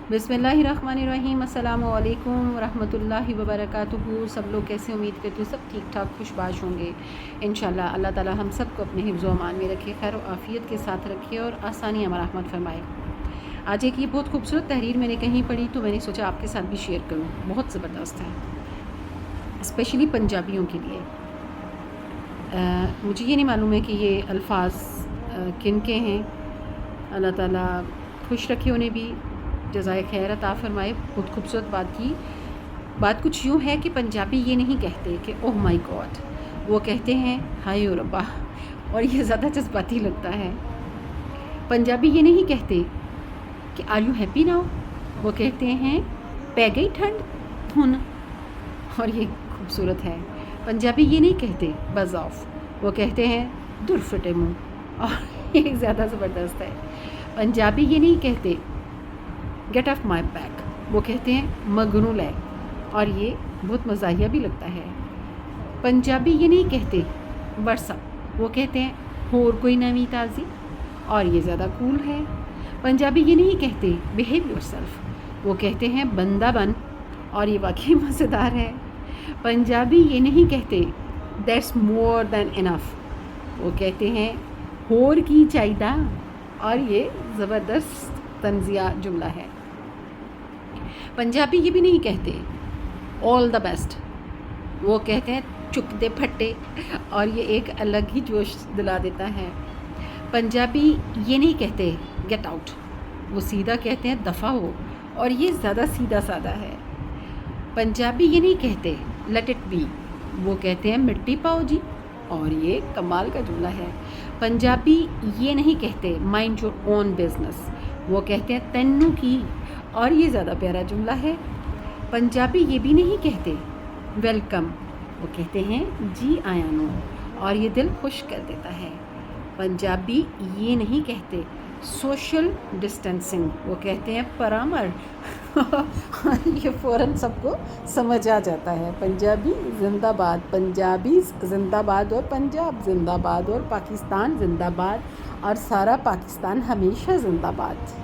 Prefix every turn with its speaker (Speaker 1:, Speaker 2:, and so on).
Speaker 1: बिस्मिल्लाहिर्रहमानिर्रहीम। अस्सलामु अलैकुम वरहमतुल्लाहि वबरकातुहू। सब लोग कैसे, उम्मीद करती हूँ सब ठीक ठाक खुशबाश होंगे इंशाल्लाह। अल्लाह ताला हम सबको अपने हिफ्ज़ व अमान में रखे, खैर व आफ़ियत के साथ रखे और आसानी हमारा रहमत फरमाए। आज एक ये बहुत खूबसूरत तहरीर मैंने कहीं पढ़ी तो मैंने सोचा आपके साथ भी शेयर करूँ। बहुत ज़बरदस्त है, स्पेशली पंजाबियों के लिए। मुझे ये नहीं मालूम है कि ये अल्फाज किन के हैं। अल्लाह ताला खुश रखे उन्हें भी, जज़ाए खैर अता फ़रमाए। बहुत खूबसूरत बात की। बात कुछ यूँ है कि पंजाबी ये नहीं कहते कि ओह माय गॉड, वो कहते हैं हाय ओ रब्बा, और ये ज़्यादा जज्बाती लगता है। पंजाबी ये नहीं कहते कि आर यू हैप्पी नाउ, वो कहते हैं पै गई ठंड हुन, और ये खूबसूरत है। पंजाबी ये नहीं कहते बज़ ऑफ, वो कहते हैं दुर फटे मुँह, और ये ज़्यादा ज़बरदस्त है। पंजाबी ये नहीं कहते गेट ऑफ माई बैक, वो कहते हैं मगनू ले, और ये बहुत मज़ाहिया भी लगता है। पंजाबी ये नहीं कहते वर्षा, वो कहते हैं होर कोई नवी ताज़ी, और ये ज़्यादा कूल है। पंजाबी ये नहीं कहते बिहेव योरसेल्फ, वो कहते हैं बंदा बन, और ये वाकई मज़ेदार है। पंजाबी ये नहीं कहते दैट्स मोर दैन इनफ, वो कहते हैं होर की चाहिदा, और ये ज़बरदस्त तंज़िया जुमला है। पंजाबी ये भी नहीं कहते ऑल द बेस्ट, वो कहते हैं चुक दे फट्टे, और ये एक अलग ही जोश दिला देता है। पंजाबी ये नहीं कहते गेट आउट, वो सीधा कहते हैं दफ़ा हो, और ये ज़्यादा सीधा साधा है। पंजाबी ये नहीं कहते लेट इट बी, वो कहते हैं मिट्टी पाओ जी, और ये कमाल का जुमला है। पंजाबी ये नहीं कहते माइंड योर ओन बिजनेस, वो कहते हैं तेनू की, और ये ज़्यादा प्यारा जुमला है। पंजाबी ये भी नहीं कहते वेलकम, वो कहते हैं जी आया नो, और ये दिल खुश कर देता है। पंजाबी ये नहीं कहते सोशल डिस्टेंसिंग, वो कहते हैं परामर, ये फ़ौरन सबको समझ आ जाता है। पंजाबी जिंदाबाद, पंजाबी जिंदाबाद, और पंजाब जिंदाबाद, और पाकिस्तान जिंदाबाद, और सारा पाकिस्तान हमेशा जिंदाबाद।